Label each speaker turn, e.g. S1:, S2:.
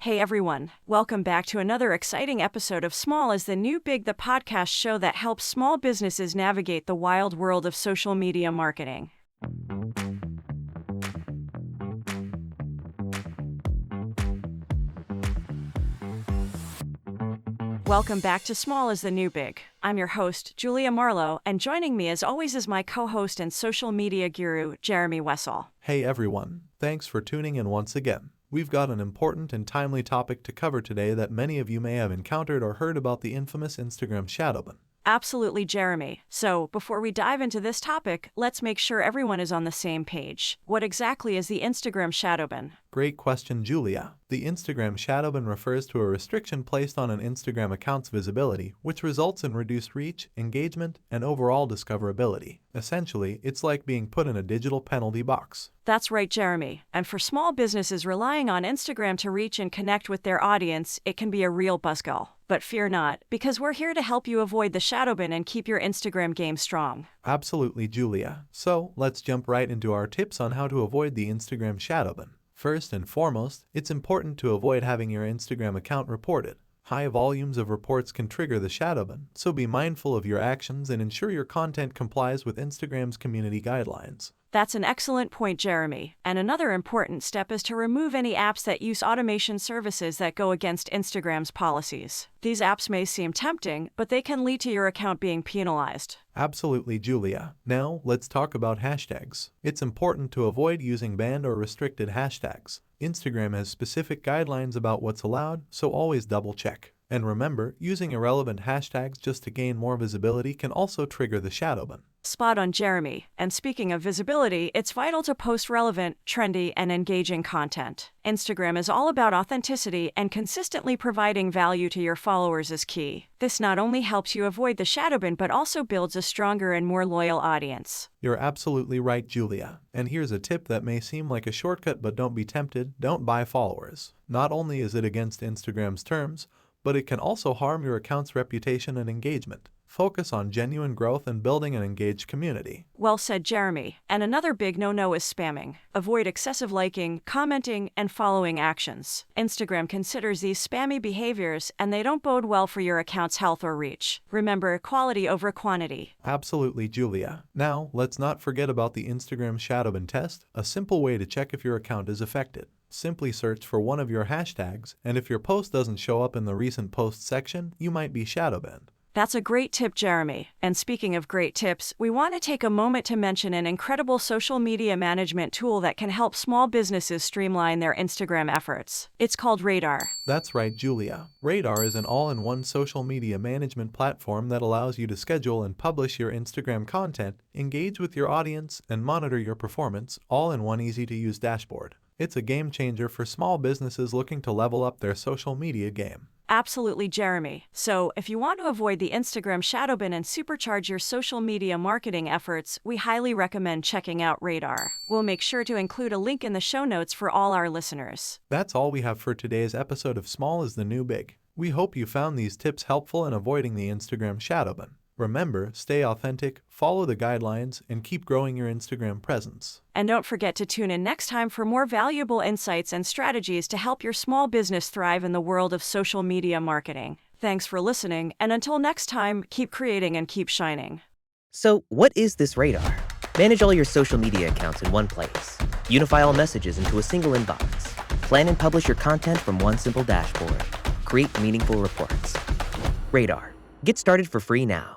S1: Hey everyone, welcome back to another exciting episode of Small is the New Big, the podcast show that helps small businesses navigate the wild world of social media marketing. Welcome back to Small is the New Big. I'm your host, Julia Marlowe, and joining me as always is my co-host and social media guru, Jeremy Wessel.
S2: Hey everyone, thanks for tuning in once again. We've got an important and timely topic to cover today that many of you may have encountered or heard about: the infamous Instagram shadowban.
S1: Absolutely, Jeremy. So, before we dive into this topic, let's make sure everyone is on the same page. What exactly is the Instagram shadowban?
S2: Great question, Julia. The Instagram shadowban refers to a restriction placed on an Instagram account's visibility, which results in reduced reach, engagement, and overall discoverability. Essentially, it's like being put in a digital penalty box.
S1: That's right, Jeremy. And for small businesses relying on Instagram to reach and connect with their audience, it can be a real buzzkill. But fear not, because we're here to help you avoid the shadowban and keep your Instagram game strong.
S2: Absolutely, Julia. So, let's jump right into our tips on how to avoid the Instagram shadowban. First and foremost, it's important to avoid having your Instagram account reported. High volumes of reports can trigger the shadowban, so be mindful of your actions and ensure your content complies with Instagram's community guidelines.
S1: That's an excellent point, Jeremy. And another important step is to remove any apps that use automation services that go against Instagram's policies. These apps may seem tempting, but they can lead to your account being penalized.
S2: Absolutely, Julia. Now, let's talk about hashtags. It's important to avoid using banned or restricted hashtags. Instagram has specific guidelines about what's allowed, so always double check. And remember, using irrelevant hashtags just to gain more visibility can also trigger the shadowban.
S1: Spot on, Jeremy. And speaking of visibility, it's vital to post relevant, trendy, and engaging content. Instagram is all about authenticity, and consistently providing value to your followers is key. This not only helps you avoid the shadowban, but also builds a stronger and more loyal audience.
S2: You're absolutely right, Julia. And here's a tip that may seem like a shortcut, but don't be tempted. Don't buy followers. Not only is it against Instagram's terms, but it can also harm your account's reputation and engagement. Focus on genuine growth and building an engaged community.
S1: Well said, Jeremy. And another big no-no is spamming. Avoid excessive liking, commenting, and following actions. Instagram considers these spammy behaviors, and they don't bode well for your account's health or reach. Remember, quality over quantity.
S2: Absolutely, Julia. Now, let's not forget about the Instagram shadowban test, a simple way to check if your account is affected. Simply search for one of your hashtags, and if your post doesn't show up in the recent posts section, you might be shadowbanned.
S1: That's a great tip, Jeremy. And speaking of great tips, we want to take a moment to mention an incredible social media management tool that can help small businesses streamline their Instagram efforts. It's called Radar.
S2: That's right, Julia. Radar is an all-in-one social media management platform that allows you to schedule and publish your Instagram content, engage with your audience, and monitor your performance, all in one easy-to-use dashboard. It's a game changer for small businesses looking to level up their social media game.
S1: Absolutely, Jeremy. So, if you want to avoid the Instagram shadowban and supercharge your social media marketing efforts, we highly recommend checking out Radar. We'll make sure to include a link in the show notes for all our listeners.
S2: That's all we have for today's episode of Small is the New Big. We hope you found these tips helpful in avoiding the Instagram shadowban. Remember, stay authentic, follow the guidelines, and keep growing your Instagram presence.
S1: And don't forget to tune in next time for more valuable insights and strategies to help your small business thrive in the world of social media marketing. Thanks for listening, and until next time, keep creating and keep shining.
S3: So, what is this Radar? Manage all your social media accounts in one place. Unify all messages into a single inbox. Plan and publish your content from one simple dashboard. Create meaningful reports. Radar. Get started for free now.